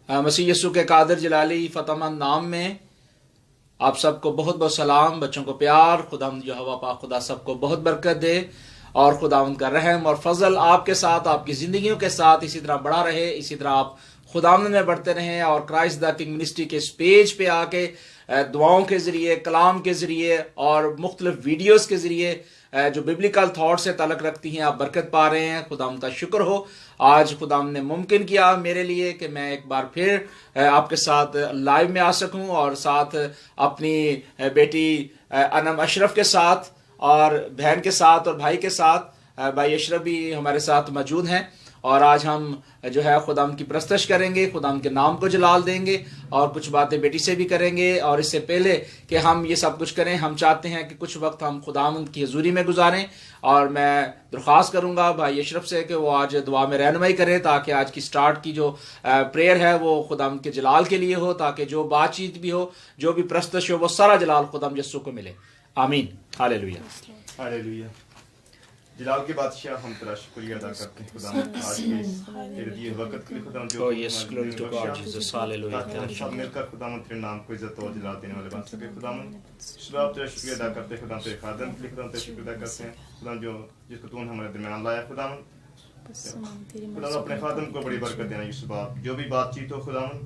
मसीह यीशु के कादिर जलाली फतहमंद नाम में आप सबको बहुत बहुत सलाम, बच्चों को प्यार। खुदावंद यहोवा पाक खुदा सबको बहुत बरकत दे और खुदावंद का रहम और फजल आपके साथ, आपकी जिंदगियों के साथ इसी तरह बढ़ा रहे। इसी तरह आप खुदावंद में बढ़ते रहें और क्राइस्ट द किंग मिनिस्ट्री के इस पेज पे आके दुआओं के जरिए, कलाम के जरिए और मुख्तलिफ वीडियोस के जरिए जो बिब्लिकल थॉट से ताल्लुक रखती हैं, आप बरकत पा रहे हैं। खुदावंद का शुक्र हो, आज खुदावंद ने मुमकिन किया मेरे लिए कि मैं एक बार फिर आपके साथ लाइव में आ सकूं और साथ अपनी बेटी अनम अशरफ के साथ और बहन के साथ और भाई के साथ, भाई अशरफ भी हमारे साथ मौजूद हैं। और आज हम जो है खुदावंद की प्रस्तश करेंगे, खुदावंद के नाम को जलाल देंगे और कुछ बातें बेटी से भी करेंगे। और इससे पहले कि हम ये सब कुछ करें, हम चाहते हैं कि कुछ वक्त हम खुदावंद की हजूरी में गुजारें। और मैं दरख्वास्त करूंगा भाई अशरफ से कि वो आज दुआ में रहनुमाई करें, ताकि आज की स्टार्ट की जो प्रेयर है वो खुदावंद के जलाल के लिए हो, ताकि जो बातचीत भी हो, जो भी प्रस्तश हो, वो सारा जलाल खुदावंद यीशु को मिले। आमीन, हालेलुया हालेलुया। जलाल के बादशाह, हम तेरा शुक्रिया अदा करते हैं खुदावंद आज के तेरे दिए वक्त के लिए खुदावंद, जो सब मिलकर खुदावंद तेरे नाम को इज्जत और जलाल देने वाले बन सके। खुदावंद शुरुआत तेरा शुक्रिया अदा करते हैं खुदावंद तेरे खादम के लिए, खुदावंद तेरा शुक्रिया अदा करते हैं खुदावंद जो जिसको तूने हमारे दरमियान लाया। खुदावंद अपने खादम को बड़ी बरकत देना यीशु बाप, जो भी बातचीत हो खुदावंद,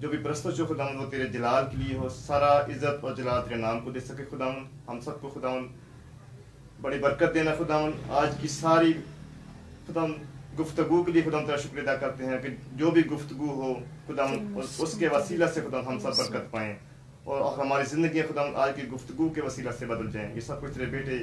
जो भी प्रस्तुत हो खुदावंद, वो तेरे जलाल के लिए हो। सारा इज्जत और जलाल तेरे नाम को दे सके खुदावंद। हम सबको खुदावंद बड़ी बरकत देना खुदावंद। आज की सारी खुदावंद गुफ्तगू के लिए खुदावंद तेरा शुक्रिया अदा करते हैं कि जो भी गुफ्तगू हो खुदावंद उसके वसीला से खुदावंद हम सब बरकत पाएं और हमारी जिंदगी खुदावंद आज की गुफ्तगू के वसीला से बदल जाएं। ये सब कुछ तेरे बेटे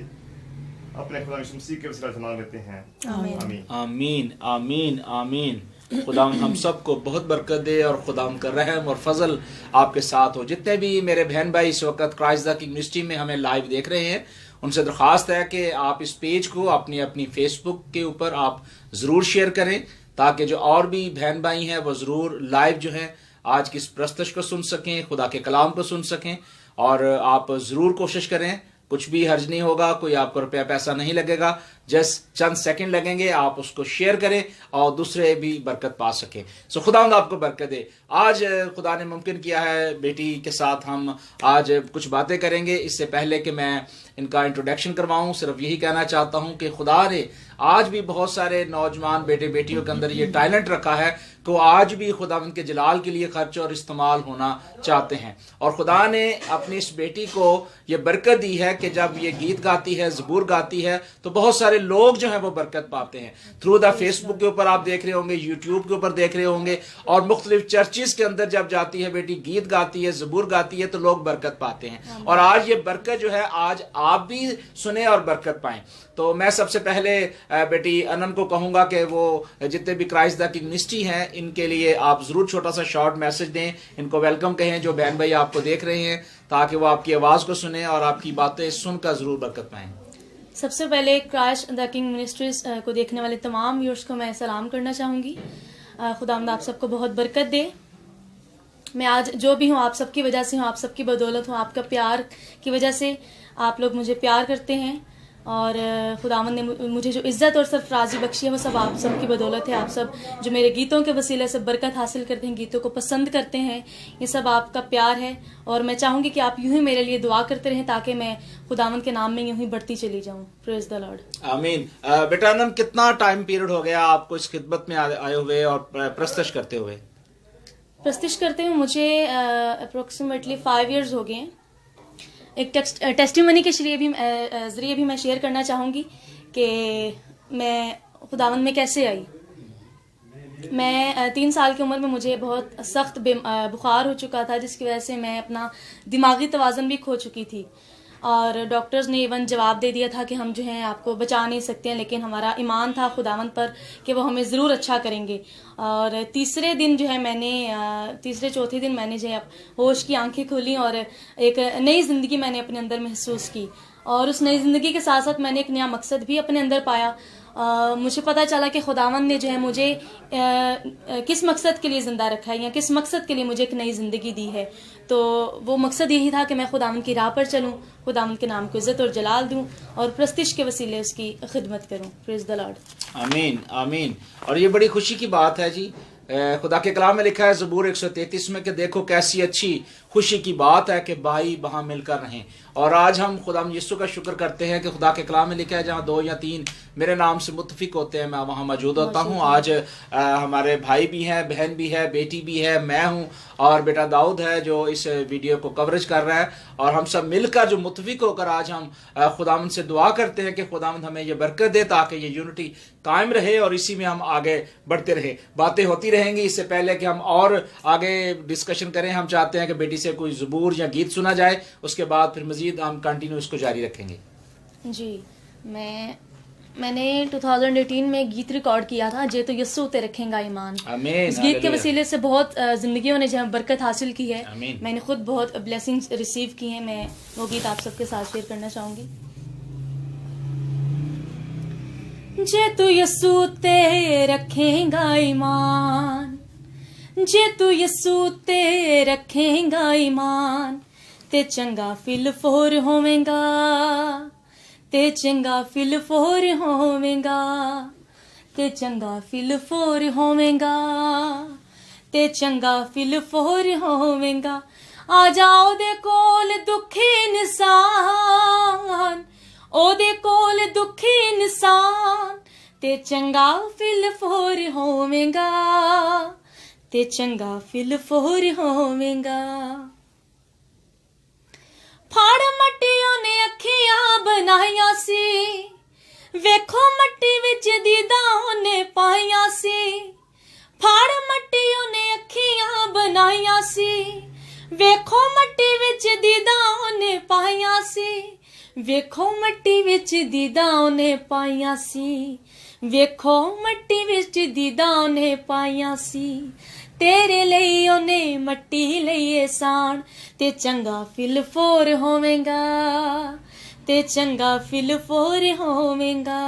अपने खुदा यीशु मसीह के वसीला से मांग लेते हैं। आमीन आमीन आमीन आमीन। खुदावंद हम सबको बहुत बरकत दे और खुदावंद का रहम और फजल आपके साथ हो। जितने भी मेरे बहन भाई इस वक्त क्राइस्ट द किंग मिनिस्ट्री में हमें लाइव देख रहे हैं, उनसे दरख्वास्त है कि आप इस पेज को अपनी अपनी फेसबुक के ऊपर आप ज़रूर शेयर करें, ताकि जो और भी बहन भाई हैं वो ज़रूर लाइव जो है आज की इस प्रस्तश को सुन सकें, खुदा के कलाम को सुन सकें। और आप ज़रूर कोशिश करें, कुछ भी हर्ज नहीं होगा, कोई आपको रुपया पैसा नहीं लगेगा, जस्ट चंद सेकंड लगेंगे, आप उसको शेयर करें और दूसरे भी बरकत पा सकें। सो खुदावंद आपको बरकत दे। आज खुदा ने मुमकिन किया है बेटी के साथ हम आज कुछ बातें करेंगे। इससे पहले कि मैं इनका इंट्रोडक्शन करवाऊं, सिर्फ यही कहना चाहता हूं कि खुदा ने आज भी बहुत सारे नौजवान बेटे बेटियों के अंदर ये टैलेंट रखा है कि वो आज भी खुदावंद के जलाल के लिए खर्च और इस्तेमाल होना चाहते हैं। और खुदा ने अपनी इस बेटी को ये बरकत दी है कि जब ये गीत गाती है, ज़बूर गाती है, तो बहुत सारे लोग जो हैं वो बरकत पाते हैं। थ्रू द फेसबुक के ऊपर आप देख रहे होंगे, यूट्यूब के ऊपर देख रहे होंगे, और मुख्तलिफ चर्चिस के अंदर जब जाती है बेटी, गीत गाती है, ज़बूर गाती है, तो लोग बरकत पाते हैं। और आज ये बरकत जो है आज आप भी सुने और बरकत पाएं। तो मैं सबसे पहले बेटी अनम को कहूंगा कि वो जितने भी क्राइस्ट द किंग मिनिस्ट्री हैं इनके लिए आप जरूर छोटा सा शॉर्ट मैसेज दें, इनको वेलकम कहें, जो बहन भाई आपको देख रहे हैं, ताकि वो आपकी आवाज को सुने और आपकी बातें सुनकर जरूर बरकत पाएं। सबसे पहले क्राइस्ट द किंग मिनिस्ट्रीज को देखने वाले तमाम व्यूअर्स को मैं सलाम करना चाहूँगी। खुदावंद आप सबको बहुत बरकत दे। मैं आज जो भी हूँ आप सबकी वजह से हूँ, आप सबकी बदौलत हूँ, आपका प्यार की वजह से आप लोग मुझे प्यार करते हैं और खुदावंद ने मुझे जो इज़्ज़त और सरफराजी बख्शी है वो सब आप सब की बदौलत है। आप सब जो मेरे गीतों के वसीले से बरकत हासिल करते हैं, गीतों को पसंद करते हैं, ये सब आपका प्यार है। और मैं चाहूँगी कि आप यूं ही मेरे लिए दुआ करते रहें ताकि मैं खुदावंद के नाम में यूं ही बढ़ती चली जाऊँ। Praise the Lord. आमीन। बेटा अनम, कितना टाइम पीरियड हो गया आपको इस खिदमत में आए हुए और प्रस्तश करते हुए? प्रस्तश करते हुए मुझे अप्रोक्सीमेटली 5 years हो गए हैं। एक टेस्टिमनी के जरिए भी मैं शेयर करना चाहूँगी कि मैं खुदावंद में कैसे आई। मैं 3 साल की उम्र में मुझे बहुत सख्त बुखार हो चुका था, जिसकी वजह से मैं अपना दिमागी तवाज़ुन भी खो चुकी थी। और डॉक्टर्स ने इवन जवाब दे दिया था कि हम जो हैं आपको बचा नहीं सकते हैं, लेकिन हमारा ईमान था खुदावंद पर कि वो हमें ज़रूर अच्छा करेंगे। और तीसरे दिन जो है मैंने तीसरे चौथे दिन मैंने जो है होश की आंखें खोली और एक नई ज़िंदगी मैंने अपने अंदर महसूस की। और उस नई ज़िंदगी के साथ साथ मैंने एक नया मकसद भी अपने अंदर पाया। मुझे पता चला कि खुदावंद ने जो है मुझे किस मकसद के लिए ज़िंदा रखा है या किस मकसद के लिए मुझे एक नई ज़िंदगी दी है। तो वो मकसद यही था कि मैं खुदावंद की राह पर चलूँ, खुदावंद के नाम को इज़्ज़त और जलाल दूँ और प्रस्तिश के वसीले उसकी खिदमत करूँ। Praise the Lord. आमीन आमीन। और ये बड़ी खुशी की बात है जी खुदा के कलाम में लिखा है ज़बूर 133 में कि देखो कैसी अच्छी खुशी की बात है कि भाई वहां मिलकर रहें। और आज हम खुदा यीशु का शुक्र करते हैं कि खुदा के कलाम में लिखा है जहां 2 या 3 मेरे नाम से मुत्तफिक होते हैं मैं वहां मौजूद होता हूं। आज हमारे भाई भी हैं, बहन भी है, बेटी भी है, मैं हूं और बेटा दाऊद है जो इस वीडियो को कवरेज कर रहा है। और हम सब मिलकर जो मुत्तफिक होकर आज हम खुदावंद से दुआ करते हैं कि खुदावंद हमें ये बरकत दे ताकि ये यूनिटी कायम रहे और इसी में हम आगे बढ़ते रहे। बातें होती रहेंगी। इससे पहले कि हम और आगे डिस्कशन करें, हम चाहते हैं कि बेटी से कोई ज़बूर या गीत सुना जाए, उसके बाद फिर मजीद हम कंटिन्यू इसको जारी रखेंगे। जी, मैंने 2018 में गीत रिकॉर्ड किया था, जे तो यस्सु ते रखेगा ईमान। आमीन। इस गीत के वसीले से बहुत जिंदगियों ने जो बरकत हासिल की है। आमीन। मैंने खुद बहुत ब्लेसिंग्स रिसीव की हैं। मैं वो गीत आप सबके साथ शेयर करना चाहूंगी। जे तू यस्सु ते रखेगा ईमान, जे तू यस्सु ते रखेगा ईमान, ते चंगा फिल फोर होवेगा, ते चंगा फिल फोर होवेगा, ते चंगा फिल फोर होवेगा, ते चंगा फिल फोर होवेगा। आ जाओ दे कोल दुखी इंसान, ओदे कोल दुखी इंसान, ते चंगा फिल फोर होवेगा, ते चंगा फिल फोर होवेगा। फाड़ मट्टियों ने अखियां बनाइया सी, वेखो मट्टी विच दीदा ने पाइया सी। फाड़ मट्टियों ने अखियां बनाइया सी, वेखो मट्टी विच दीदा ने पाइया सी। वेखो मट्टी विच दीदा ने पाइया सी, वेखो मट्टी विच दीदा ने पाइया सी। तेरे ਲਈ ਉਹਨੇ ਮੱਟੀ ਲਈ ਸਾਣ, ਤੇ ਚੰਗਾ ਫਿਲ ਫੋਰ ਹੋਵੇਗਾ, ਤੇ ਚੰਗਾ ਫਿਲ ਫੋਰ ਹੋਵੇਗਾ।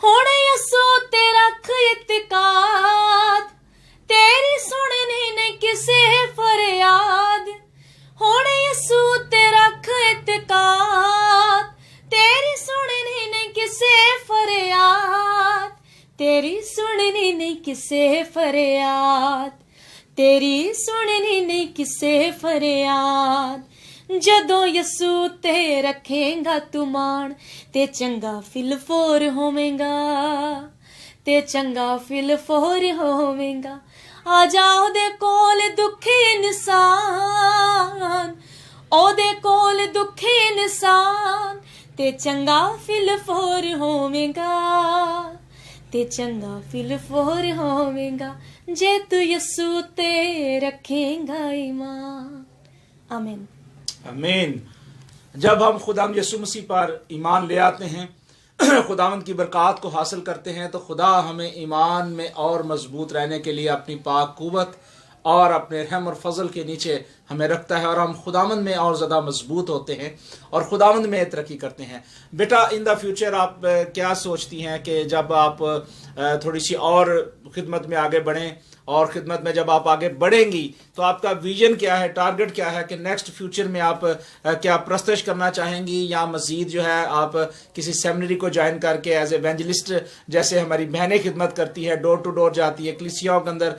ਹੁਣ ਯਸੂ ਤੇ ਰੱਖ ਇਤਕਾਦ, ਤੇਰੀ ਸੁਣਨੀ ਨਹੀਂ ਕਿਸੇ ਫਰਿਆਦ। ਹੁਣ ਯਸੂ ਤੇ ਰੱਖ ਇਤਕਾਦ, तेरी सुननी नहीं किसे फरियाद, तेरी सुननी नहीं किसे फरियाद, तेरी सुननी नहीं किसे फरियाद। जदों यसू ते रखेगा तू मान, ते चंगा फिल फोर होवेगा, ते चंगा फिल फोर होवेगा। आ जाओ दे कोल दुखी इंसान, ओदे कोल दुखी इंसान, ते चंगा फिल फोर होवेगा, ते चंगा फिल फोर होवेगा। जे तू यसू ते रखेगा ईमान। आमीन। आमीन। जब हम खुदा यसू मसीह पर ईमान ले आते हैं, खुदावंद की बरकत को हासिल करते हैं, तो खुदा हमें ईमान में और मजबूत रहने के लिए अपनी पाक कुव्वत और अपने रहम और फजल के नीचे हमें रखता है और हम खुदावंद में और ज़्यादा मजबूत होते हैं और खुदावंद में तरक्की करते हैं। बेटा, इन द फ्यूचर आप क्या सोचती हैं कि जब आप थोड़ी सी और खिदमत में आगे बढ़ें और खिदमत में जब आप आगे बढ़ेंगी तो आपका विजन क्या है, टारगेट क्या है कि नेक्स्ट फ्यूचर में आप क्या प्रस्तुत करना चाहेंगी या मजीद जो है आप किसी सेमिनरी को ज्वाइन करके एज एवेंजलिस्ट, जैसे हमारी बहनें खिदमत करती है, डोर टू डोर जाती है, कलीसियाओं के अंदर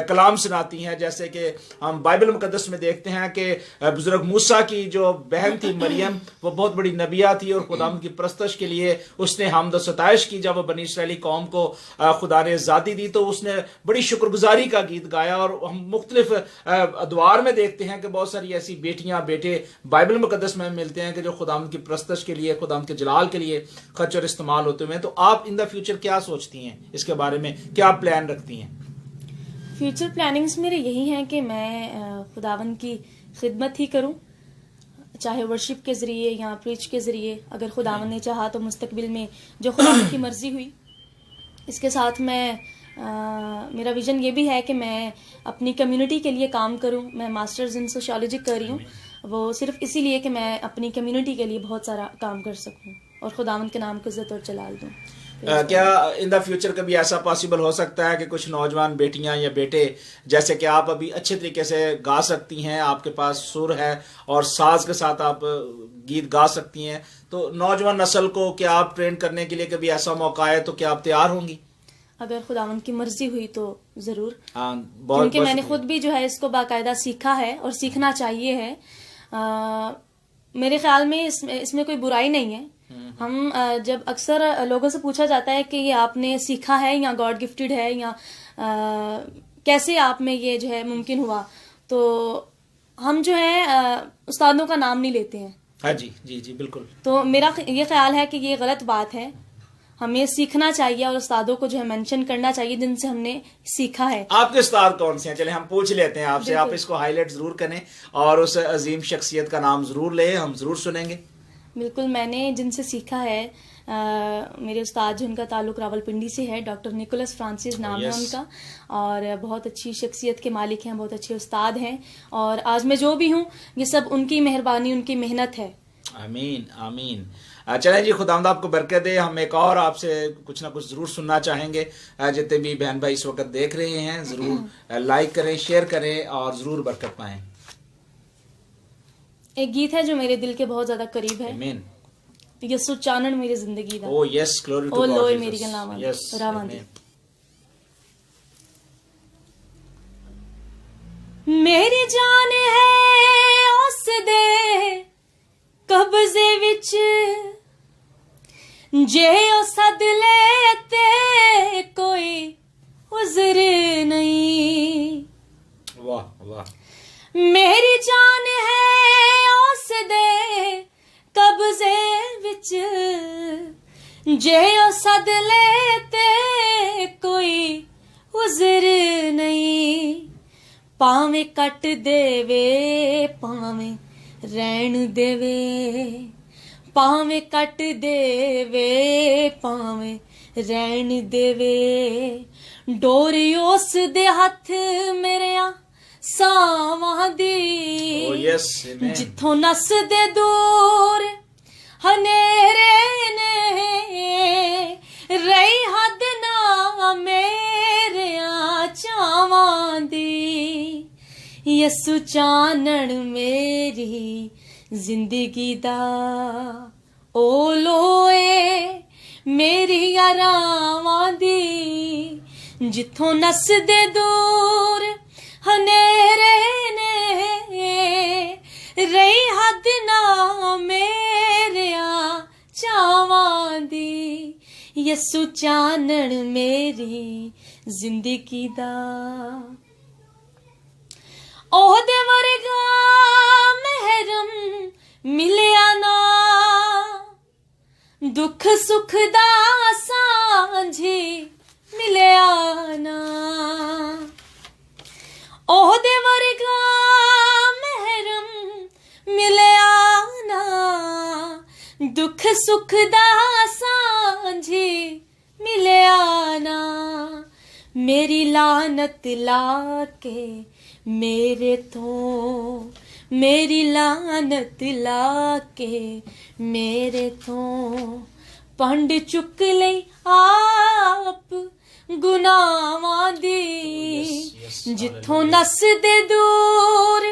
कलाम सुनाती हैं, जैसे कि हम बाइबल मुकद्दस में देखते हैं कि बुजुर्ग मूसा की जो बहन थी मरियम, वो बहुत बड़ी नबिया थी और खुदा की प्रस्तुत के लिए उसने हमद व सताइश की। जब वो बनी इसराइली कौम को खुदा ने आज़ादी दी तो उसने बड़ी शुक्रगुजारी का गीत गाया। और हम मुख्तलिफ अदवार में देखते हैं कि बहुत सारी ऐसी बेटियां बेटे बाइबल मुकद्दस में मिलते हैं कि जो खुदाम की प्रस्तुत के लिए, खुदाम के जलाल के लिए खर्च और इस्तेमाल होते हुए हैं। तो आप इन द फ्यूचर क्या सोचती हैं, इसके बारे में क्या प्लान रखती हैं? फ्यूचर प्लानिंग्स मेरे यही हैं कि मैं खुदावंद की खिदमत ही करूं, चाहे वर्शिप के ज़रिए या प्रीच के ज़रिए। अगर खुदावंद ने चाहा तो मुस्तकबिल में जो खुदावंद की मर्ज़ी हुई। इसके साथ मैं मेरा विज़न ये भी है कि मैं अपनी कम्युनिटी के लिए काम करूं। मैं मास्टर्स इन सोशियोलॉजी कर रही हूँ, वो सिर्फ इसीलिए कि मैं अपनी कम्युनिटी के लिए बहुत सारा काम कर सकूं और खुदावंद के नाम को इज़्ज़त और जलाल दूं। क्या इन द फ्यूचर कभी ऐसा पॉसिबल हो सकता है कि कुछ नौजवान बेटियां या बेटे, जैसे कि आप अभी अच्छे तरीके से गा सकती हैं, आपके पास सुर है और साज के साथ आप गीत गा सकती हैं, तो नौजवान नस्ल को क्या आप ट्रेन करने के लिए कभी ऐसा मौका है तो क्या आप तैयार होंगी? अगर खुदावंद की मर्जी हुई तो जरूर, बहुत क्योंकि मैंने खुद भी जो है इसको बाकायदा सीखा है और सीखना चाहिए है। मेरे ख्याल में इसमें कोई बुराई नहीं है। हम जब अक्सर लोगों से पूछा जाता है कि ये आपने सीखा है या गॉड गिफ्टेड है या कैसे आप में ये जो है मुमकिन हुआ, तो हम जो है उस्तादों का नाम नहीं लेते हैं। हाँ जी जी जी बिल्कुल। तो मेरा ये ख्याल है कि ये गलत बात है। हमें सीखना चाहिए और उस्तादों को जो है मेंशन करना चाहिए जिनसे हमने सीखा है। आपके उस्ताद कौन से हैं? चले हम पूछ लेते हैं आपसे, आप इसको हाईलाइट जरूर करें और उस अजीम शख्सियत का नाम जरूर लें, हम जरूर सुनेंगे। बिल्कुल, मैंने जिनसे सीखा है मेरे उस्ताद जिनका ताल्लुक रावलपिंडी से है, डॉक्टर निकोलस फ्रांसिस नाम है उनका, और बहुत अच्छी शख्सियत के मालिक हैं, बहुत अच्छे उस्ताद हैं, और आज मैं जो भी हूँ ये सब उनकी मेहरबानी, उनकी मेहनत है। आमीन आमीन। चलें जी, खुदावंद आपको बरकत दे। हम एक और आपसे कुछ ना कुछ जरूर सुनना चाहेंगे। जितने भी बहन भाई इस वक्त देख रहे हैं जरूर लाइक करें, शेयर करें और जरूर बरकत पाएं। एक गीत है जो मेरे दिल के बहुत ज्यादा करीब है। आमीन। यसु चानन मेरी जिंदगी दा। Oh yes, glory to God. ओ लोय मेरी गलावां रावांदी। मेरी जान है उस दे कब्जे विच, जे ओ सद ले ते कोई उज़र नहीं। वाह वाह। मेरी जान है उस दे कब्जे विच, जे ओ सद ले ते कोई उज़र नहीं। पावें कट देवे पावें रहन देवे, पावें कट देवे पावें रहन देवे। डोरी उस दे हथ मेरेया सावां दी, जिथों नस दे दूर हनेरे ने, रही हद ना मेरेया चावां दी। यसु चानन मेरी जिंदगी दा, ओ लोए मेरी रावां दी। जिथों नस दे दूर हनेरे ने, रही हद ना मेरेया चावां दी। यसु चानन मेरी जिंदगी दा, ओहदे वर्गा महरम मिलिया ना, दुख सुख दा सांझी मिलिया ना। ओहदे वर्गा महरम मिलिया ना, दुख सुख दा सांझी मिलिया ना। मेरी लानत लाके मेरे तो, मेरी लानत लाके मेरे तो, पंड चुक लई आप गुनावां दी। जिथों नस दे दूर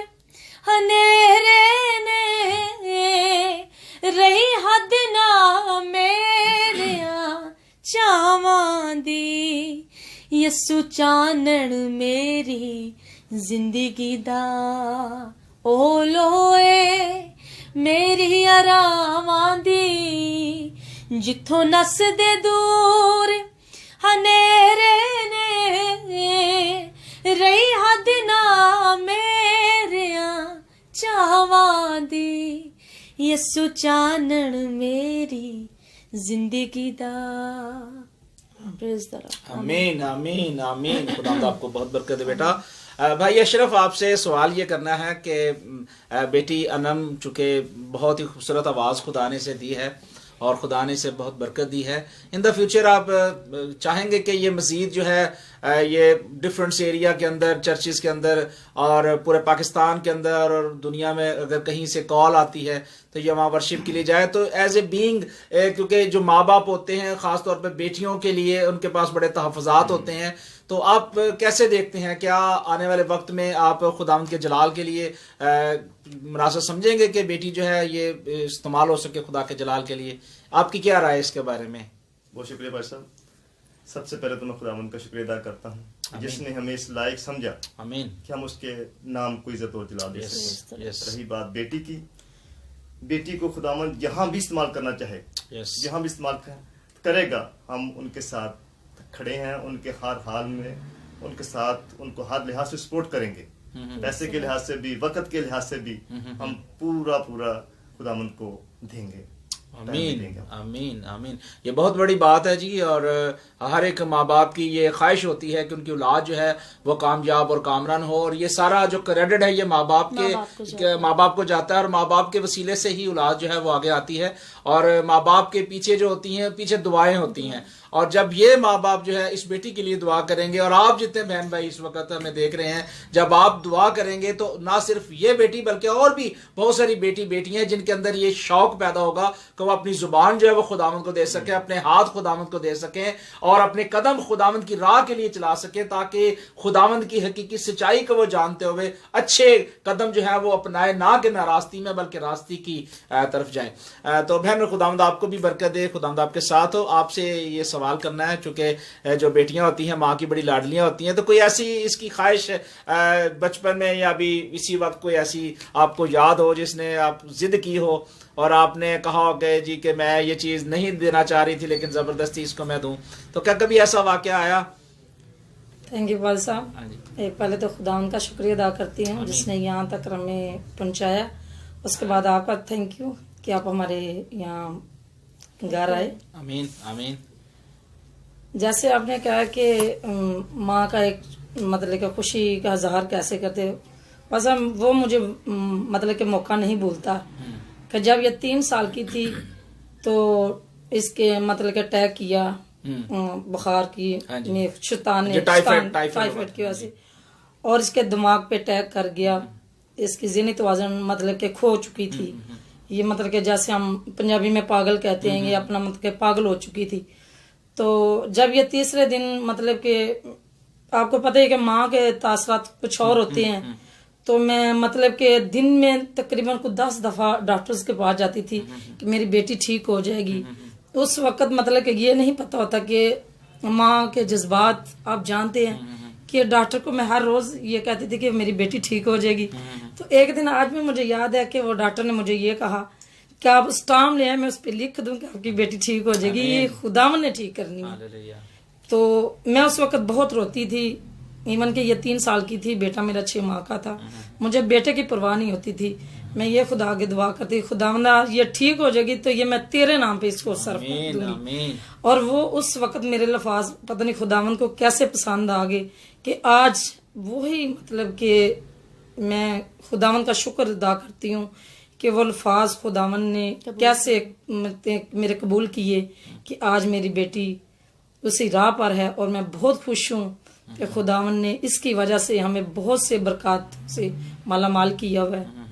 हनेरे ने, रही हद ना मेरेया चावां दी। यसु चानन मेरी जिंदगी दा, ओ लोए मेरी रावां दी। जिथों नस दे दूर हनेरे ने, रही हद ना मेरेया चावां दी। यसु चानन मेरी जिंदगी दा। आमीन आमीन आमीन। खुदा आपको बहुत बरकत दे बेटा। भाई अशरफ, आपसे सवाल ये करना है कि बेटी अनम चूँकि बहुत ही खूबसूरत आवाज़ खुदा ने से दी है और खुदा ने से बहुत बरकत दी है, इन द फ्यूचर आप चाहेंगे कि ये मज़ीद जो है ये डिफरेंट एरिया के अंदर, चर्चिज़ के अंदर और पूरे पाकिस्तान के अंदर और दुनिया में अगर कहीं से कॉल आती है तो ये वहाँ वर्शिप के लिए जाए, तो एज ए बीइंग, क्योंकि जो माँ बाप होते हैं ख़ास तौर पे बेटियों के लिए उनके पास बड़े तहफ़्फ़ुज़ात होते हैं, तो आप कैसे देखते हैं? क्या आने वाले वक्त में आप खुदावंद के जलाल के लिए मुनासिब समझेंगे कि बेटी जो है ये इस्तेमाल हो सके खुदा के जलाल के लिए? आपकी क्या राय है इसके बारे में? बहुत शुक्रिया भाई साहब। सबसे पहले तो मैं खुदावंद का शुक्रिया अदा करता हूँ जिसने हमें इस लायक समझा आमीन कि हम उसके नाम को इज्जत और जला दे सकें। यस रही बात बेटी की, बेटी को खुदावंद जहाँ भी इस्तेमाल करना चाहे, यस जहाँ भी इस्तेमाल करेगा, हम उनके साथ खड़े हैं, उनके हर हाल में उनके साथ उनको हर लिहाज से सपोर्ट करेंगे, पैसे के लिहाज से भी, वक्त के लिहाज से भी हम पूरा खुदावंद को देंगे। आमीन आमीन आमीन। ये बहुत बड़ी बात है जी, और हर एक माँ बाप की ये ख्वाहिश होती है कि उनकी औलाद जो है वो कामयाब और कामरान हो, और ये सारा जो क्रेडिट है ये माँ बाप को जाता है, और माँ बाप के वसीले से ही औलाद जो है वो आगे आती है, और माँ बाप के पीछे जो होती हैं, पीछे दुआएं होती हैं। और जब ये माँ बाप जो है इस बेटी के लिए दुआ करेंगे, और आप जितने बहन भाई इस वक्त हमें देख रहे हैं, जब आप दुआ करेंगे तो ना सिर्फ ये बेटी बल्कि और भी बहुत सारी बेटियां हैं जिनके अंदर ये शौक पैदा होगा कि वो अपनी जुबान जो है वो खुदावंद को दे सके, अपने हाथ खुदावंद को दे सके, और अपने कदम खुदावंद की राह के लिए चला सके, ताकि खुदावंद की हकीकी सच्चाई को वो जानते हुए अच्छे कदम जो है वो अपनाए, ना कि नारास्ती में बल्कि रास्ते की तरफ जाए। तो बहन खुदावंद आपको भी बरकत दे, खुदावंद आपके साथ हो। आपसे ये सवाल करना है, चूंकि जो बेटियां होती हैं माँ की बड़ी लाडलियां होती हैं, तो कोई ऐसी इसकी ख्वाहिश बचपन में या अभी इसी वक्त कोई ऐसी आपको याद हो जिसने आप जिद की हो और आपने कहा हो कि जी कि मैं ये चीज नहीं देना चाह रही थी लेकिन जबरदस्ती इसको मैं दूं, तो क्या कभी ऐसा वाकया आया? थैंक यू वाल साहब। एक पहले तो खुदा उनका शुक्रिया अदा करती हूँ जिसने यहाँ तक हमें पहुँचाया। उसके बाद आपका थैंक यू कि आप हमारे यहाँ घर आए। आमीन आमीन। जैसे आपने कहा कि माँ का एक मतलब कि खुशी का इजहार कैसे करते, बस हम वो मुझे मतलब कि मौका नहीं भूलता कि जब ये 3 साल की थी तो इसके मतलब कि अटैक किया बुखार की टाइफाइड की वजह से, और इसके दिमाग पे अटैक कर गया। इसकी ज़हनी तवाज़ुन मतलब कि खो चुकी थी। ये मतलब कि जैसे हम पंजाबी में पागल कहते हैं, ये अपना मतलब कि पागल हो चुकी थी। तो जब ये तीसरे दिन मतलब कि आपको पता है कि माँ के तासरात कुछ और होते हैं, तो मैं मतलब कि दिन में तकरीबन कुछ 10 दफा डॉक्टर्स के पास जाती थी कि मेरी बेटी ठीक हो जाएगी। उस वक्त मतलब कि ये नहीं पता होता कि माँ के जज्बात आप जानते हैं कि डॉक्टर को मैं हर रोज ये कहती थी कि मेरी बेटी ठीक हो जाएगी। तो एक दिन आज भी मुझे याद है कि वो डॉक्टर ने मुझे ये कहा कि आप स्टाम्प ले आए, मैं उस पर लिख दूं कि आपकी बेटी ठीक हो जाएगी, ये खुदावन ने ठीक करनी है। तो मैं उस वक्त बहुत रोती थी, इवन कि ये 3 साल की थी, बेटा मेरा 6 माह का था। मुझे बेटे की परवाह नहीं होती थी। मैं ये खुदा की दुआ करती, खुदावंदा ये ठीक हो जाएगी तो ये मैं तेरे नाम पे इसको सर्व कर दूंगी। और वो उस वक्त मेरे लफाज पता नहीं खुदावंद को कैसे पसंद आ गए कि आज वही मतलब कि मैं खुदावंद का शुक्र अदा करती हूँ कि वो अल्फाज खुदावन ने कैसे मेरे कबूल किए कि आज मेरी बेटी उसी राह पर है। और मैं बहुत खुश हूँ कि खुदावन ने इसकी वजह से हमें बहुत से बरकत से माला माल किया हुआ है।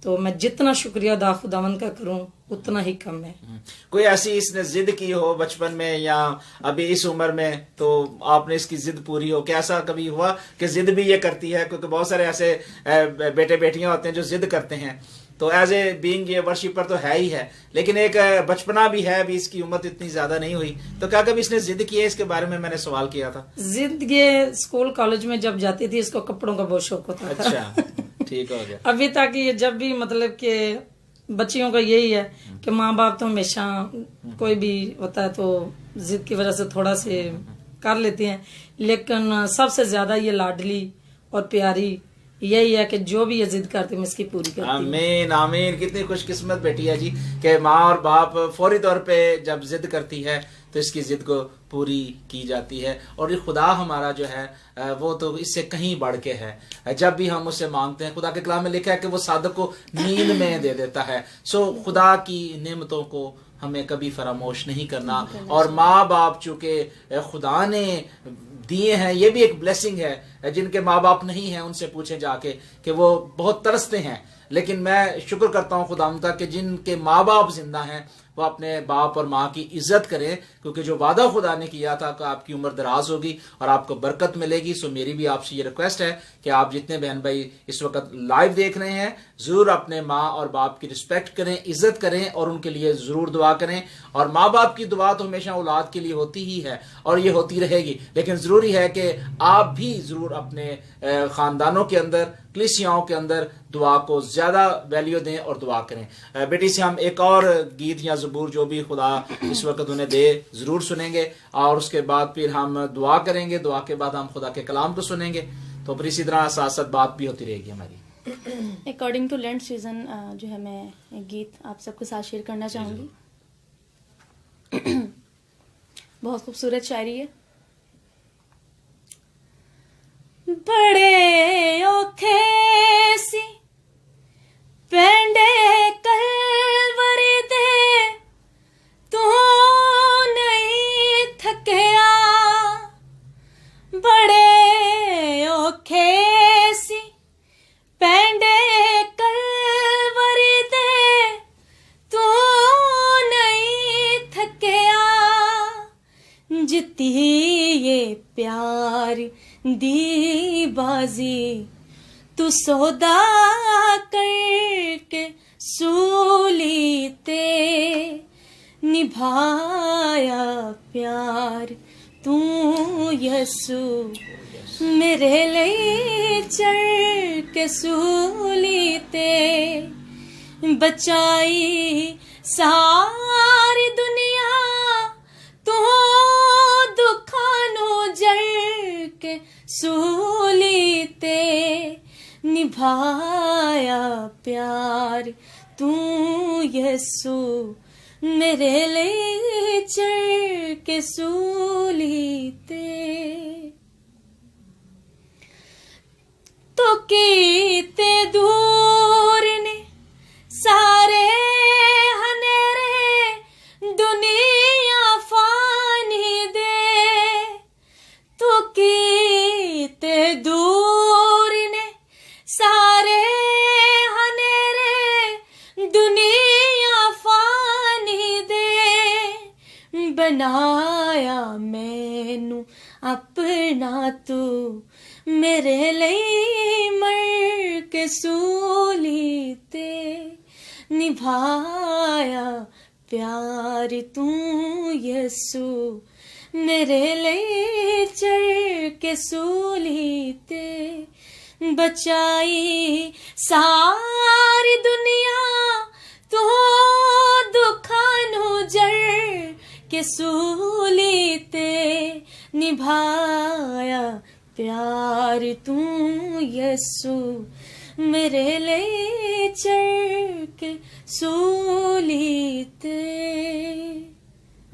तो मैं जितना शुक्रिया अदा खुदावन का करूँ उतना ही कम है। कोई ऐसी इसने जिद की हो बचपन में या अभी इस उम्र में, तो आपने इसकी जिद पूरी हो? क्या ऐसा कभी हुआ कि जिद भी ये करती है? क्योंकि बहुत सारे ऐसे बेटे बेटियां होते हैं जो जिद करते हैं। तो एज ए बीइंग ये वर्शिपर तो है ही है, लेकिन एक बचपना भी है, अभी इसकी उम्र इतनी ज्यादा नहीं हुई, तो क्या कभी इसने जिद की है? इसके बारे में मैंने सवाल किया था। जिद ये स्कूल कॉलेज में जब जाती थी इसको कपड़ों का बहुत शौक होता था। अच्छा, ठीक हो गया। अभी तक ये जब भी मतलब कि बच्चियों का यही है कि माँ बाप तो हमेशा कोई भी होता है तो जिद की वजह से थोड़ा से कर लेते हैं, लेकिन सबसे ज्यादा ये लाडली और प्यारी यही है कि जो भी ये जिद करती हूँ इसकी पूरी करती हूँ। आमीन आमीन। कितनी खुशकिस्मत बेटी है जी कि माँ और बाप फौरी तौर पे जब जिद करती है तो इसकी जिद को पूरी की जाती है। और ये खुदा हमारा जो है वो तो इससे कहीं बढ़ के है। जब भी हम उससे मांगते हैं, खुदा के कलाम में लिखा है कि वो सादक को नींद में दे देता है। सो खुदा की नेमतों को हमें कभी फरामोश नहीं करना। और माँ बाप चूंकि खुदा ने दिए हैं, ये भी एक ब्लेसिंग है। जिनके माँ बाप नहीं हैं उनसे पूछे जाके कि वो बहुत तरसते हैं लेकिन मैं शुक्र करता हूँ खुदावंद का कि जिनके माँ बाप जिंदा हैं वो अपने बाप और माँ की इज्जत करें, क्योंकि जो वादा खुदा ने किया था कि आपकी उम्र दराज होगी और आपको बरकत मिलेगी। सो मेरी भी आपसे ये रिक्वेस्ट है कि आप जितने बहन भाई इस वक्त लाइव देख रहे हैं जरूर अपने माँ और बाप की रिस्पेक्ट करें, इज्जत करें और उनके लिए जरूर दुआ करें। और माँ बाप की दुआ तो हमेशा औलाद के लिए होती ही है और ये होती रहेगी, लेकिन जरूरी है कि आप भी जरूर अपने खानदानों के अंदर, कलीसियाओं के अंदर दुआ को ज्यादा वैल्यू दें और दुआ करें। बेटी से हम एक और गीत या ज़बूर जो भी खुदा इस वक्त उन्हें दे जरूर सुनेंगे और उसके बाद फिर हम दुआ करेंगे। दुआ के बाद हम खुदा के कलाम को सुनेंगे, तो फिर इसी तरह साथ साथ बात भी होती रहेगी हमारी। अकॉर्डिंग टू लेंट सीजन जो है मैं एक गीत आप सबके साथ शेयर करना चाहूंगी। बहुत खूबसूरत शायरी है। बड़े औखे सी पेंडे कलवरी दे तू नहीं थकया, बड़े औखे सी पेंडे कलवरी दे तू नहीं थकया, जिती ये प्यार दी बाजी तू सौदा करके सूली ते निभाया प्यार तू यसु मेरे लिए चढ़ के सूली ते, बचाई सारी दुनिया तू दुखानो जड़ के सूली ते निभाया प्यार तू यसु मेरे लिए चढ़ के सूली ते, तो कीते दूर ने सारे हनेरे दुनिया फानी दे, तो कीते दूर ने सारे हनेरे दुनिया फानी दे, बनाया मैनू अपना तू मेरे लिए मर के सूली ते निभाया प्यार तू यसु मेरे लिए चढ़ के सूली ते, बचाई सारी दुनिया तू दुखानो जड़ के सूली ते निभाया प्यार तू यसु मेरे लिए चढ़ के सूली ते।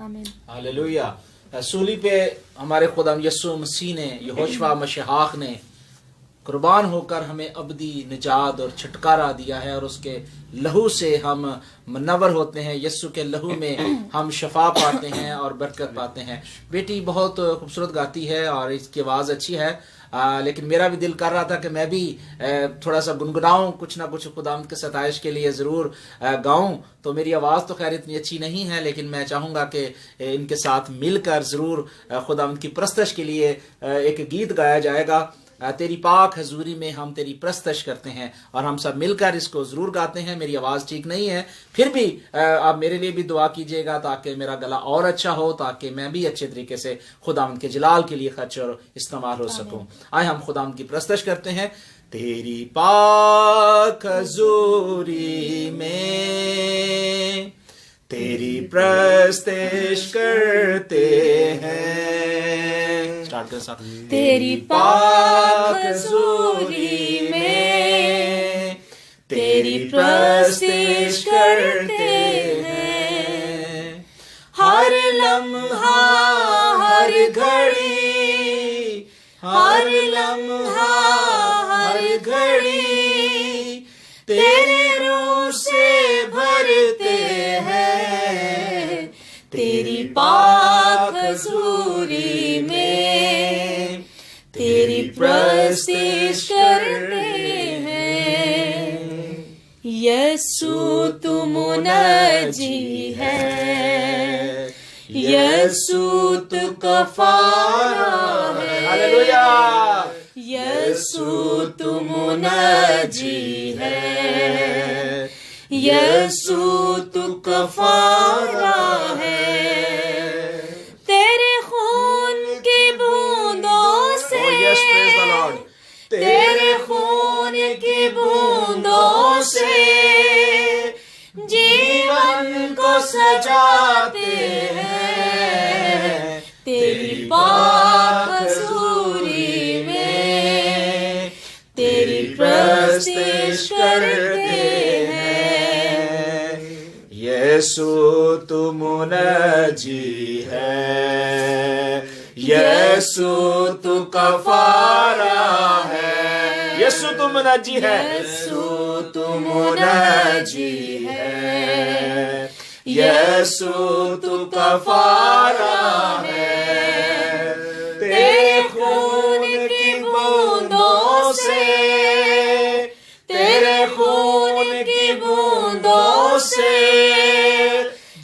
आमीन। हालेलुया। सूली पे हमारे खुदा यसु मसीह ने, यहोशुआ मशहाक ने कुर्बान होकर हमें अबदी निजात और छुटकारा दिया है और उसके लहू से हम मुनव्वर होते हैं। यस्सु के लहू में हम शफा पाते हैं और बरकत पाते हैं। बेटी बहुत खूबसूरत गाती है और इसकी आवाज़ अच्छी है, लेकिन मेरा भी दिल कर रहा था कि मैं भी थोड़ा सा गुनगुनाऊं, कुछ ना कुछ खुदावंद के सताइश के लिए ज़रूर गाऊं। तो मेरी आवाज़ तो खैर इतनी अच्छी नहीं है, लेकिन मैं चाहूँगा कि इनके साथ मिलकर ज़रूर खुदावंद की परस्तश के लिए एक गीत गाया जाएगा। तेरी पाक हजूरी में हम तेरी प्रस्तश करते हैं और हम सब मिलकर इसको जरूर गाते हैं। मेरी आवाज़ ठीक नहीं है, फिर भी आप मेरे लिए भी दुआ कीजिएगा ताकि मेरा गला और अच्छा हो, ताकि मैं भी अच्छे तरीके से खुदावंद के जलाल के लिए खर्च और इस्तेमाल हो सकूं। आए हम खुदावंद की प्रस्तश करते हैं। तेरी पाक हजूरी में तेरी प्रस्तश करते हैं। स्टार्ट कर साथ। तेरी पाक हजूरी में तेरी प्रस्तश करते हैं। हर लम्हा हर घड़ी, हर लम्हा हर घड़ी तेरी रूह से भरते हैं। तेरी पाक हजूरी में तेरी प्रस्तश करते हैं। यीशु तू मुनजी है, यीशु तू कफारा है, हालेलुया। यीशु तू मुनजी है, यीशु तू कफारा है। तेरे खून की बूंदों से, yes, praise the Lord. तेरे खून की बूंदों से जीवन को सजाते हैं, तेरी पाक हज़ूरी में तेरी प्रस्तिश करते हैं। यीशु तू मुनजी है, यीशु तू कफारा है, यीशु तू मुनजी है, यीशु तू मुनजी है, यीशु तू कफारा है। तेरे खून की बूंदों से, तेरे खून की बूंदों से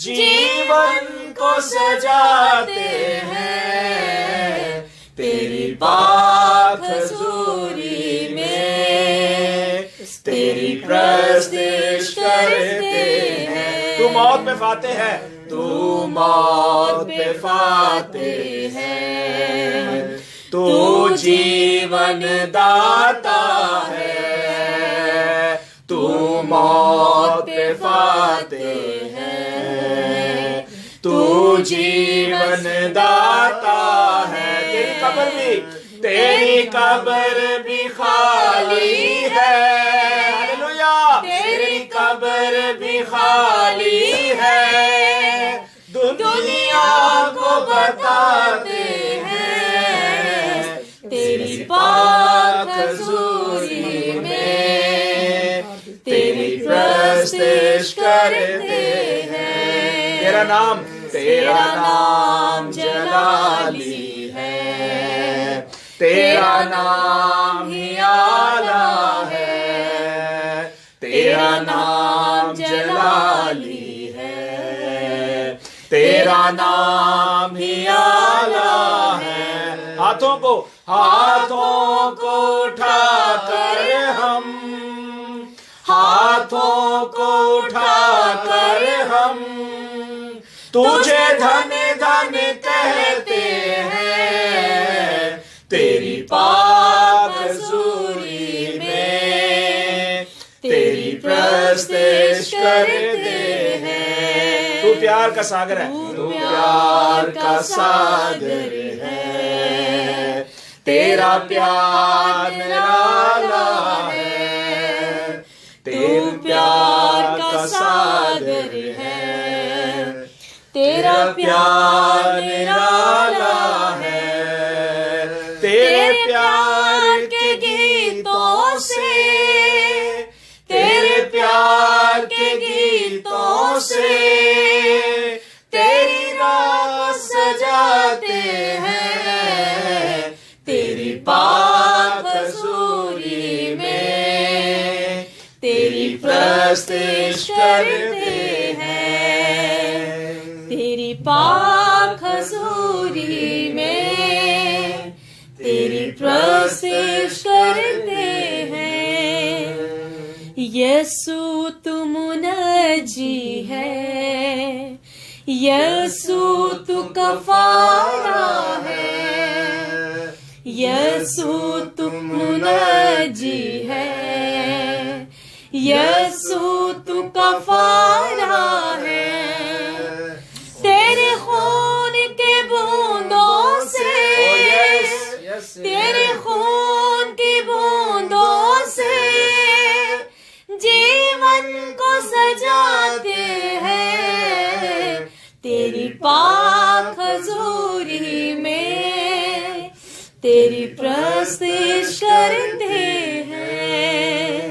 जीवन को सजाते हैं, तेरी पाक हज़ूरी में तेरी प्रस्तिश करते हैं। तू मौत पे फाते है, तू मौत पे फाते है, तू जीवन दाता है, तू मौत पे फाते है, तू जीवन दाता है। तेरी कब्र भी खाली है, हालेलुया। तेरी कब्र भी खाली है, दुनिया को बताते हैं, तेरी पाक हज़ूरी में तेरी प्रस्तिश करते हैं। तेरा नाम जलाली है, तेरा नाम ही आला है, तेरा नाम जलाली है, तेरा नाम ही आला है। हाथों को उठाकर हम, हाथों को उठाकर हम तुझे धन धन कहते हैं, तेरी पाक हज़ूरी में तेरी प्रस्तिश करते हैं। तू प्यार का सागर है, तू प्यार का सागर है, तेरा प्यार निराला है, तेरा प्यार का सागर है, तेरा प्यार निराला है। तेरे प्यार के गीतों से, तेरे प्यार के गीतों से तेरी राह सजाते हैं, तेरी पाक हज़ूरी में तेरी प्रस्तिश करते हैं, तेरी पाक हज़ूरी में तेरी प्रस्तिश करते हैं। यीशु तू मुनजी है, यीशु तू कफारा है, यीशु तू मुनजी है, यीशु तू कफारा है। तेरे खून के बूंदों से, तेरे खून की बूंदों से जीवन को सजाते हैं, तेरी पाक हज़ूरी में तेरी प्रस्तिश करते हैं,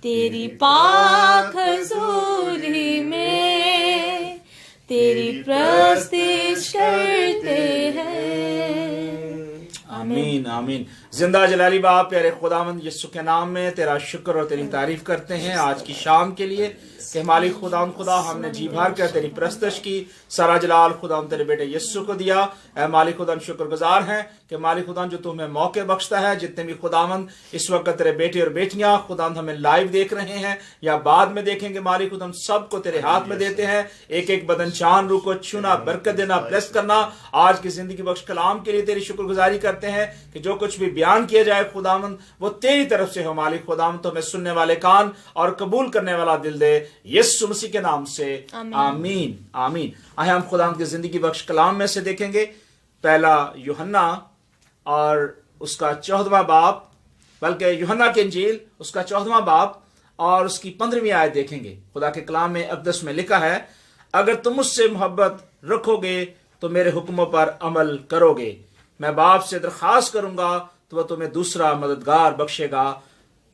तेरी पाक हज़ूरी में तेरी प्रस्तिश करते हैं। आमीन। आमीन आमीन। जिंदा जलाली बाप प्यारे खुदावंद यीशु के नाम में तेरा शुक्र और तेरी तारीफ करते हैं आज की शाम के लिए कि मालिक खुदा हमने जी भर कर तेरी प्रस्तश की। सारा जलाल खुदा तेरे बेटे यीशु को दिया। ऐ मालिक खुदा शुक्रगुजार हैं कि मालिक खुदा जो तू हमें मौके बख्शता है। जितने भी खुदावंद इस वक्त तेरे बेटे और बेटियां खुदा हमें लाइव देख रहे हैं या बाद में देखेंगे, मालिक खुदा सबको तेरे हाथ में देते हैं। एक एक बदन चान रूह को छूना, बरकत देना, ब्लेस करना। आज की जिंदगी बख्श कलाम के लिए तेरी शुक्रगुजारी करते हैं कि जो कुछ भी बयान किया जाए खुदावंद वो तेरी तरफ से हो। मालिक खुदावंद तो हमें सुनने वाले कान और कबूल करने वाला दिल दे, यीशु मसीह के नाम से आमीन आमीन। आए हम खुदावंद की जिंदगी बख्श कलाम में से देखेंगे पहला यूहन्ना और उसका 14वां बाब, बल्कि यूहन्ना की इंजील उसका 14वां बाब और उसकी 15वीं आयत देखेंगे। खुदा के कलाम में अक़दस में लिखा है, अगर तुम मुझसे मोहब्बत रखोगे तो मेरे हुक्मों पर अमल करोगे। मैं बाप से दरखास्त करूंगा तो वह तुम्हें दूसरा मददगार बख्शेगा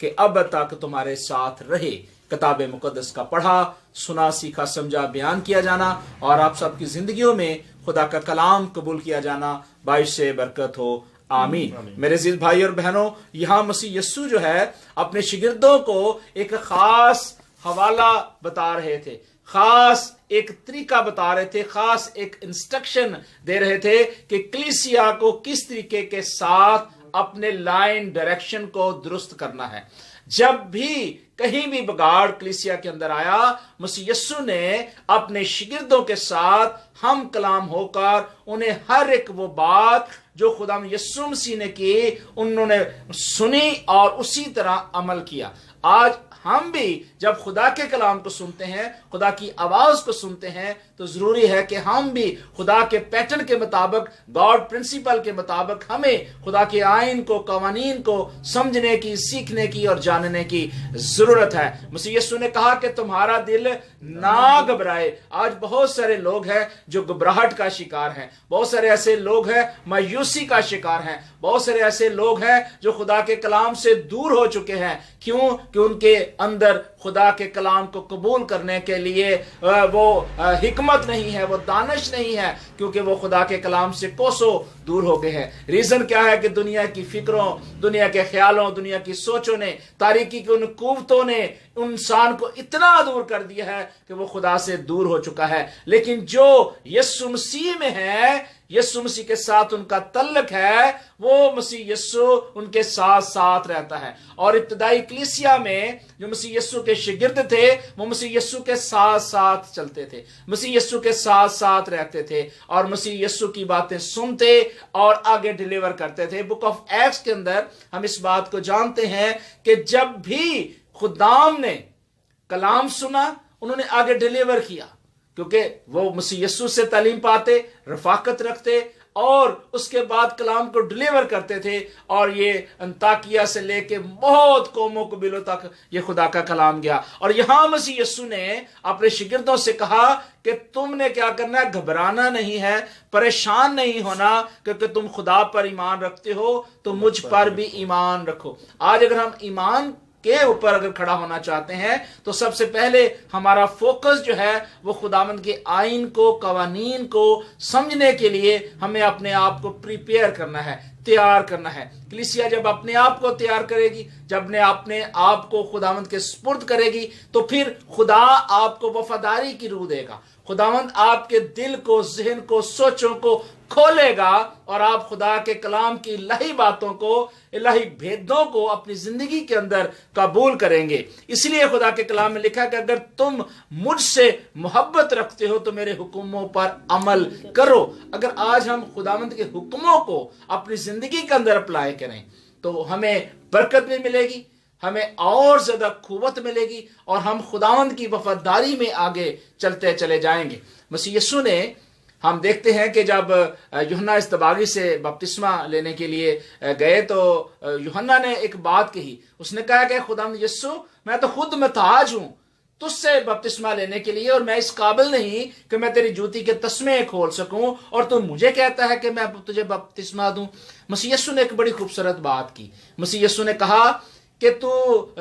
कि अब तक तुम्हारे साथ रहे। किताब मुकद्दस का पढ़ा, सुना, सीखा, समझा, बयान किया जाना और आप सबकी जिंदगियों में खुदा का कलाम कबूल किया जाना बाइश से बरकत हो। आमीन। मेरे अजीज भाई और बहनों, यहाँ मसीह यस्सु जो है अपने शिगिर्दों को एक खास हवाला बता रहे थे, खास एक तरीका बता रहे थे, खास एक इंस्ट्रक्शन दे रहे थे कि कलीसिया को किस तरीके के साथ अपने लाइन डायरेक्शन को दुरुस्त करना है। जब भी कहीं भी बगाड़ कलीसिया के अंदर आया, मसीह यस्सु ने अपने शिगिर्दों के साथ हम कलाम होकर उन्हें हर एक वो बात जो खुदा यस्सु मसीह ने की उन्होंने सुनी और उसी तरह अमल किया। आज हम भी जब खुदा के कलाम को सुनते हैं, खुदा की आवाज को सुनते हैं, तो जरूरी है कि हम भी खुदा के पैटर्न के मुताबिक, गॉड प्रिंसिपल के मुताबिक हमें खुदा के आइन को, कवानीन को समझने की, सीखने की और जानने की जरूरत है। मसीह यीशु ने कहा कि तुम्हारा दिल ना घबराए। आज बहुत सारे लोग हैं जो घबराहट का शिकार हैं, बहुत सारे ऐसे लोग हैं मायूसी का शिकार हैं, बहुत सारे ऐसे लोग हैं जो खुदा के कलाम से दूर हो चुके हैं। क्यों? कि उनके अंदर खुदा के कलाम को कबूल करने के लिए वो हिकमत नहीं है, वो दानिश नहीं है, क्योंकि वो खुदा के कलाम से कोसों दूर हो गए हैं। रीजन क्या है कि दुनिया की फिक्रों, दुनिया के ख्यालों, दुनिया की सोचों ने, तारीकी की उन कुव्वतों ने इंसान को इतना दूर कर दिया है कि वो खुदा से दूर हो चुका है। लेकिन जो यीशु मसीह में है, यीशु मसीह के साथ उनका तल्लक है, वो मसीह यीशु उनके साथ साथ रहता है। और इब्तदाई कलीसिया में जो मसीह यीशु के शिगिर्द थे, वो मसीह यीशु के साथ साथ चलते थे, मसीह यीशु के साथ साथ रहते थे और मसीह यीशु की बातें सुनते और आगे डिलीवर करते थे। बुक ऑफ एक्ट्स के अंदर हम इस बात को जानते हैं कि जब भी खुदाम ने कलाम सुना, उन्होंने आगे डिलीवर किया, क्योंकि वो मसीह यीशु से तालीम पाते, रफाकत रखते और उसके बाद कलाम को डिलीवर करते थे। और ये अंताकिया से लेके बहुत कौमों कबीलों तक ये खुदा का कलाम गया। और यहां मसीह यीशु ने अपने शिगिर्दों से कहा कि तुमने क्या करना है, घबराना नहीं है, परेशान नहीं होना, क्योंकि तुम खुदा पर ईमान रखते हो तो मुझ पर भी ईमान रखो। आज अगर हम ईमान के ऊपर अगर खड़ा होना चाहते हैं तो सबसे पहले हमारा फोकस जो है वो खुदावंद के आइन को, कवानीन को समझने के लिए हमें अपने आप को प्रिपेयर करना है, तैयार करना है। कलीसिया जब अपने आप को तैयार करेगी, जब अपने आप को खुदावंद के सुपुर्द करेगी, तो फिर खुदा आपको वफादारी की रूह देगा। खुदावंद आपके दिल को, जहन को, सोचों को खोलेगा और आप खुदा के कलाम की इलाही बातों को, इलाही भेदों को अपनी जिंदगी के अंदर कबूल करेंगे। इसलिए खुदा के कलाम में लिखा कि अगर तुम मुझसे मोहब्बत रखते हो तो मेरे हुक्मों पर अमल करो। अगर आज हम खुदावंद के हुक्मों को अपनी जिंदगी के अंदर अप्लाई करें तो हमें बरकत भी मिलेगी, हमें और ज्यादा कुव्वत मिलेगी और हम खुदावंद की वफादारी में आगे चलते चले जाएंगे। मसीह यीशु ने, हम देखते हैं कि जब यूहन्ना इस्तबागी से बपतिस्मा लेने के लिए गए तो यूहन्ना ने एक बात कही। उसने कहा कि खुदावंद यीशु, मैं तो खुद मुहताज हूं तुझसे बपतिस्मा लेने के लिए और मैं इस काबिल नहीं कि मैं तेरी जूती के तस्मे खोल सकूं और तू मुझे कहता है कि मैं तुझे बपतिस्मा दूं। मसीह यीशु ने एक बड़ी खूबसूरत बात की। मसीह यीशु ने कहा कि तू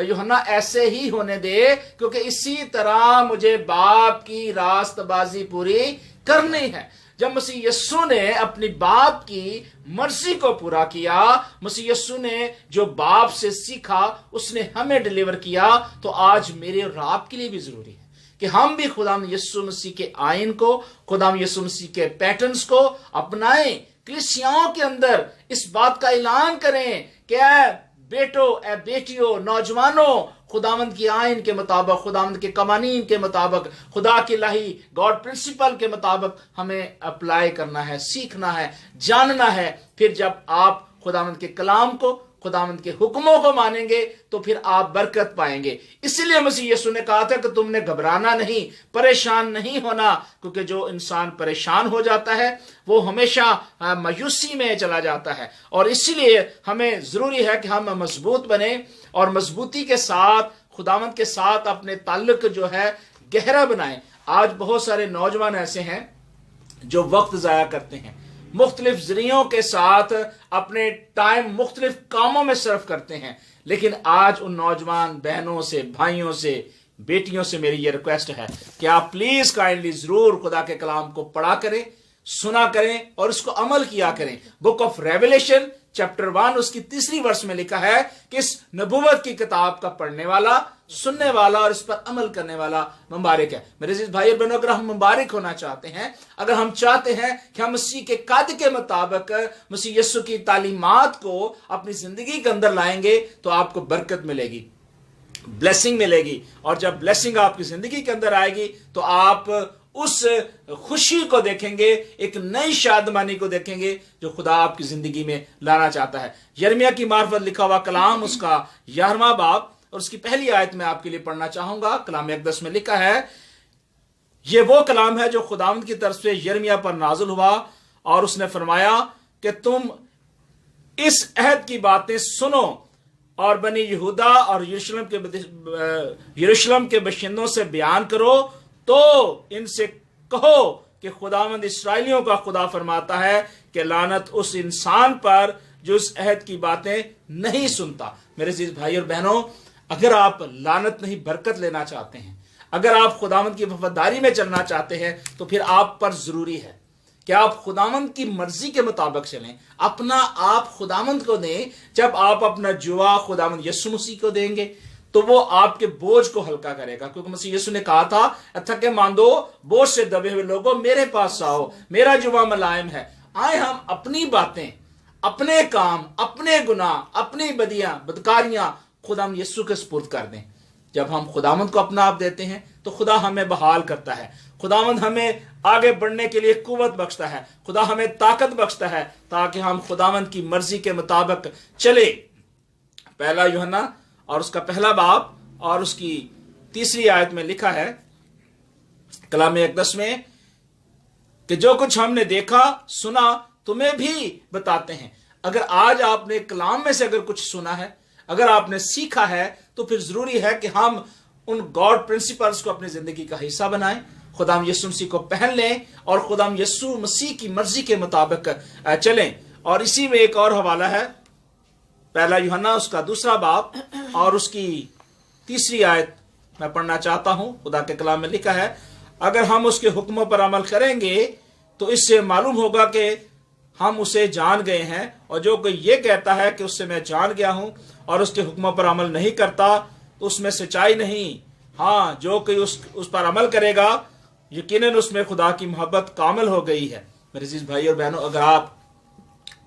यूहन्ना ऐसे ही होने दे, क्योंकि इसी तरह मुझे बाप की रास्तबाजी पूरी करनी है। जब मसीह यस्सु ने अपनी बाप की मर्जी को पूरा किया, मसीह यस्सु ने जो बाप से सीखा उसने हमें डिलीवर किया, तो आज मेरे और आपके लिए भी जरूरी है कि हम भी खुदाम यस्सु मसीह के आइन को, खुदाम यस्सु मसीह के पैटर्न्स को अपनाएं। कलीसियाओं के अंदर इस बात का ऐलान करें कि ऐ बेटो, ऐ बेटियों, नौजवानों, खुदावंद की आइन के मुताबिक, खुदावंद के कवानीन के मुताबिक, खुदा की लाही गॉड प्रिंसिपल के मुताबिक हमें अप्लाई करना है, सीखना है, जानना है। फिर जब आप खुदावंद के कलाम को, खुदावंद के हुक्मों को मानेंगे तो फिर आप बरकत पाएंगे। इसलिए मसीह यीशु ने कहा था कि तुमने घबराना नहीं, परेशान नहीं होना, क्योंकि जो इंसान परेशान हो जाता है वो हमेशा मायूसी में चला जाता है। और इसलिए हमें जरूरी है कि हम मजबूत बने और मजबूती के साथ खुदावंद के साथ अपने ताल्लुक जो है गहरा बनाएं। आज बहुत सारे नौजवान ऐसे हैं जो वक्त जाया करते हैं, मुख्तलिफ जरियों के साथ अपने टाइम मुख्तलिफ कामों में सर्व करते हैं। लेकिन आज उन नौजवान बहनों से, भाइयों से, बेटियों से मेरी ये रिक्वेस्ट है कि आप प्लीज काइंडली जरूर खुदा के कलाम को पढ़ा करें, सुना करें और इसको अमल किया करें। बुक ऑफ रेवलेशन चैप्टर 1 उसकी 3री वर्ष में लिखा है कि इस नबूवत की किताब का पढ़ने वाला, सुनने वाला और इस पर अमल करने वाला मुबारक है। मेरे अजीज भाई और बहनों, अगर हम मुबारक होना चाहते हैं, अगर हम चाहते हैं कि हम मसीह के कद के मुताबिक मसीह यीशु की तालीमात को अपनी जिंदगी के अंदर लाएंगे तो आपको बरकत मिलेगी, ब्लेसिंग मिलेगी। और जब ब्लेसिंग आपकी जिंदगी के अंदर आएगी तो आप उस खुशी को देखेंगे, एक नई शादमानी को देखेंगे जो खुदा आपकी जिंदगी में लाना चाहता है। यिर्मयाह की मार्फत लिखा हुआ कलाम उसका 11वां बाब और उसकी पहली आयत में आपके लिए पढ़ना चाहूंगा। कलाम 1:10 में लिखा है, यह वो कलाम है जो खुदावंद की तरफ से यिर्मयाह पर नाज़िल हुआ और उसने फरमाया कि तुम इस अहद की बातें सुनो और बनी यहूदा और यरूशलेम के बशिंदों से बयान करो, तो इनसे कहो कि खुदावंद इस्राएलियों का खुदा फरमाता है कि लानत उस इंसान पर जो इस अहद की बातें नहीं सुनता। मेरे अजीज भाई और बहनों, अगर आप लानत नहीं बरकत लेना चाहते हैं, अगर आप खुदावंद की वफादारी में चलना चाहते हैं, तो फिर आप पर जरूरी है कि आप खुदावंद की मर्जी के मुताबिक चलें, अपना आप खुदावंद को दें। जब आप अपना जुआ खुदावंद यीशु मसीह को देंगे तो वो आपके बोझ को हल्का करेगा, क्योंकि मसीह यीशु ने कहा था, थके मांदो बोझ से दबे हुए लोगों मेरे पास आओ, मेरा जुआ मुलायम है। आए हम अपनी बातें, अपने काम, अपने गुनाह, अपनी बदकारियां खुदाम यीशु के सुपुर्द कर दें। जब हम खुदावंद को अपना आप देते हैं तो खुदा हमें बहाल करता है, खुदावंद हमें आगे बढ़ने के लिए कुव्वत बख्शता है, खुदा हमें ताकत बख्शता है ताकि हम खुदावंद की मर्जी के मुताबिक चले। 1 यूहन्ना और उसका 1 बाब और उसकी 3री आयत में लिखा है कलाम 1:10 में कि जो कुछ हमने देखा सुना तुम्हें भी बताते हैं। अगर आज आपने कलाम में से अगर कुछ सुना है, अगर आपने सीखा है, तो फिर जरूरी है कि हम उन गॉड प्रिंसिपल्स को अपनी जिंदगी का हिस्सा बनाएं, खुदाम यीशु मसीह को पहन लें और खुदाम यीशु मसीह की मर्जी के मुताबिक चलें। और इसी में एक और हवाला है 1 यूहन्ना उसका 2 बाब और उसकी 3री आयत मैं पढ़ना चाहता हूं। खुदा के कलाम में लिखा है, अगर हम उसके हुक्मों पर अमल करेंगे तो इससे मालूम होगा कि हम उसे जान गए हैं, और जो कोई ये कहता है कि उससे मैं जान गया हूं और उसके हुक्मों पर अमल नहीं करता तो उसमें सच्चाई नहीं। हाँ, जो कोई उस पर अमल करेगा यकीनन उसमें खुदा की मोहब्बत कामिल हो गई है। मेरे अजीज भाई और बहनों, अगर आप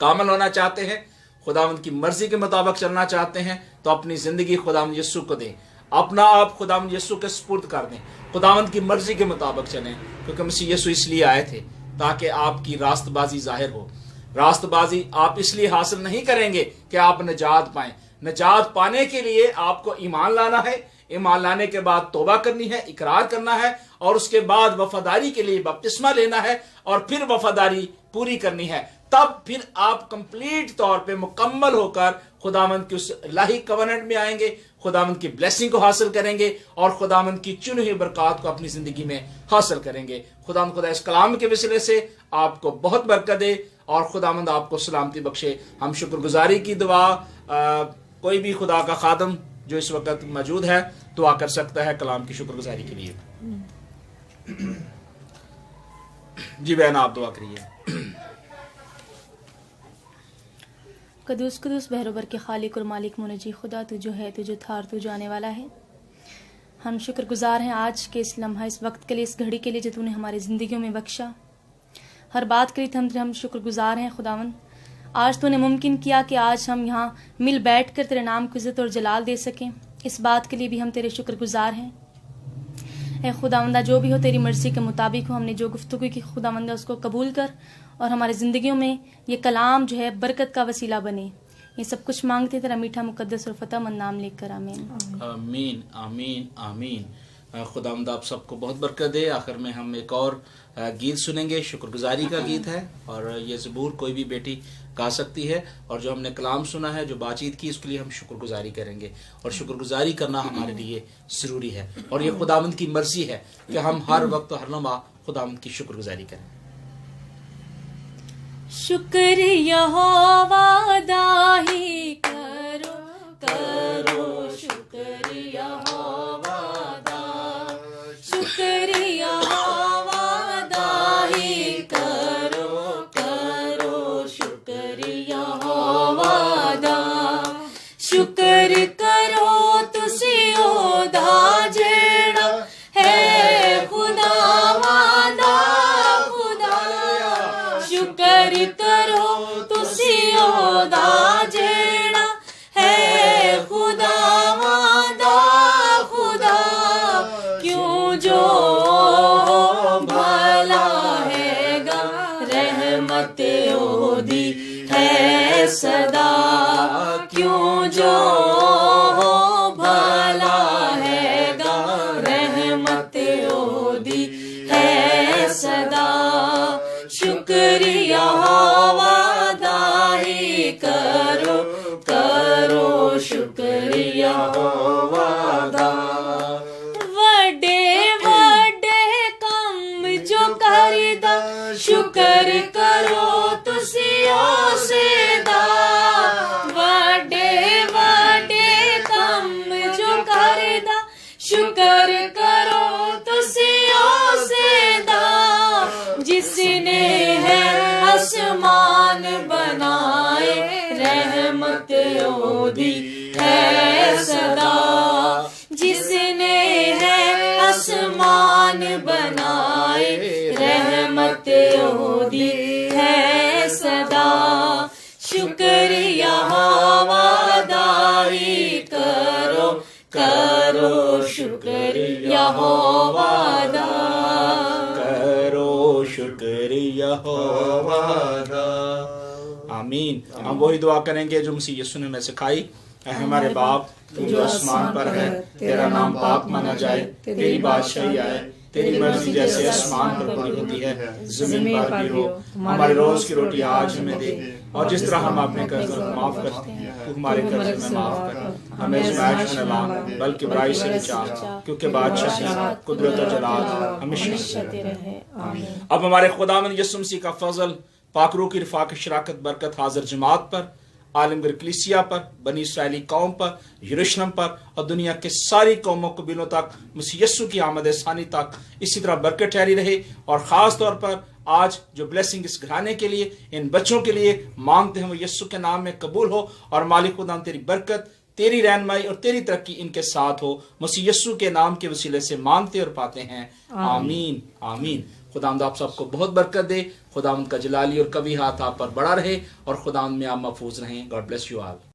कामिल होना चाहते हैं, खुदावंद की मर्जी के मुताबिक चलना चाहते हैं, तो अपनी जिंदगी खुदावंद यीशु को दें, अपना आप खुदावंद यीशु के सुपुर्द कर दें, खुदावंद की मर्जी के मुताबिक चलें। क्योंकि मसीह यीशु इसलिए आए थे ताकि आपकी रास्तबाजी जाहिर हो। रास्तबाजी आप इसलिए हासिल नहीं करेंगे कि आप निजात पाएं। निजात पाने के लिए आपको ईमान लाना है, ईमान लाने के बाद तौबा करनी है, इकरार करना है, और उसके बाद वफादारी के लिए बपतिस्मा लेना है और फिर वफादारी पूरी करनी है। तब फिर आप कंप्लीट तौर पे मुकम्मल होकर खुदावंद की उस इलाही कवनेंट में आएंगे, खुदावंद की ब्लेसिंग को हासिल करेंगे और खुदावंद की चुनी हुई बरकत को अपनी जिंदगी में हासिल करेंगे। खुदावंद खुदा इस कलाम के वसीले से आपको बहुत बरकत दे और खुदावंद आपको सलामती बख्शे। हम शुक्रगुजारी की दुआ, कोई भी खुदा का खादम जो इस वक्त मौजूद है दुआ कर सकता है कलाम की शुक्रगुजारी के लिए। जी बहन, आप दुआ करिए। कदूस कदूस बहरोबर के खालिक और मालिक मुनजी खुदा, तू जो है, तू जो था और तू जो आने वाला है। हम शुक्रगुजार हैं आज के इस लम्हा, इस वक्त के लिए, इस घड़ी के लिए जो तूने हमारी ज़िंदगियों में बख्शा। हर बात के लिए हम शुक्रगुजार हैं खुदावन। आज तूने मुमकिन किया कि आज हम यहाँ मिल बैठ कर तेरे नाम को इज़्ज़त और जलाल दे सकें। इस बात के लिए भी हम तेरे शुक्रगुजार हैं। ए खुदावंदा, जो भी हो तेरी मर्ज़ी के मुताबिक हो, हमने जो गुफ्तगू की खुदावंदा उसको कबूल कर और हमारी ज़िंदगियों में ये कलाम जो है बरकत का वसीला बने। ये सब कुछ मांगते तेरा मीठा मुकद्दस और फतेहमंद नाम लेकर, आमीन आमीन आमीन आमीन। खुदावंद आप सबको बहुत बरकत दे। आखिर में हम एक और गीत सुनेंगे, शुक्रगुजारी का गीत है, और ये ज़बूर कोई भी बेटी गा सकती है। और जो हमने कलाम सुना है, जो बातचीत की, उसके लिए हम शुक्रगुजारी करेंगे, और शुक्रगुजारी करना हमारे लिए ज़रूरी है। और ये खुदावंद की मर्जी है कि हम हर वक्त हर लम्हा खुदावंद की शुक्रगुजारी करें। शुक्र यहोवा दाही करो करो, शुक्र यहोवा दा, शुक्र यहोवा दाही करो करो, शुक्र यहोवा दा, शुक्र करो तुसी ओदा जेड़ा है खुदावा दा, खुदा शुक्र करो तुसी ओदा जेड़ा है खुदावा दा, खुदा क्यों जो भला हैगा, रहमत ओदी है सदा, क्यों जो भला हैगा, रहमत ओदी है सदा। शुक्र यहोवा दाही करो करो, शुक्र यहोवा दा, वड्डे वड्डे कम जो करदा, शुक्र करो तुसी उसे दा, वड्डे वड्डे कम जो करदा, शुक्र करो तुसी उसे दा, जिसने है आसमान बनाए, रहमत ओदी है सदा, जिसने है आसमान बनाए, रहमत ओदी है सदा। शुक्र यहोवा दाई करो करो, शुक्र यहोवा दा, शुक्र यहोवा दा। आमीन। हम वही दुआ करेंगे जो मसीह यीशु ने हमें सिखाई। ऐ हमारे बाप, तू जो आसमान पर है, तेरा नाम पाक माना जाए, तेरी बादशाही आए, तेरी मर्जी जैसे आसमान पर पूरी होती है, जमीन पर भी हो। हमारी रोज की रोटी आज हमें दे, और जिस तरह हम अपने कर्ज माफ करते हैं, तू हमारे कर्ज में माफ कर, हमें आज़माइश में न ला, बल्कि बुराई से बचा, क्योंकि बादशाही, कुदरत और जलाल हमेशा तेरे हैं। अब हमारे खुदावंद यीशु मसीह का फजल, पाकरू की रफाकत, शराकत, बरकत हाजिर जमात पर, आलमगीर कलीसिया पर, बनी इसराइली कौम पर, यरूशलेम पर, और दुनिया के सारी कौमों कबीलों तक, मसीह यीशु की आमद सानी तक इसी तरह बरकत ठहरी रहे। और ख़ास तौर पर आज जो ब्लेसिंग इस घराने के लिए, इन बच्चों के लिए मांगते हैं, वो यीशु के नाम में कबूल हो। और मालिक खुदा तेरी बरकत, तेरी रहनुमाई और तेरी तरक्की इनके साथ हो। मसीह यीशु के नाम के वसीले से मांगते और पाते हैं, आमीन आमीन। खुदावंद आप सबको बहुत बरकत दे। खुदावंद का जलाली और कभी हाथ आप पर बड़ा रहे, और खुदावंद में आप महफूज रहें। God bless you all.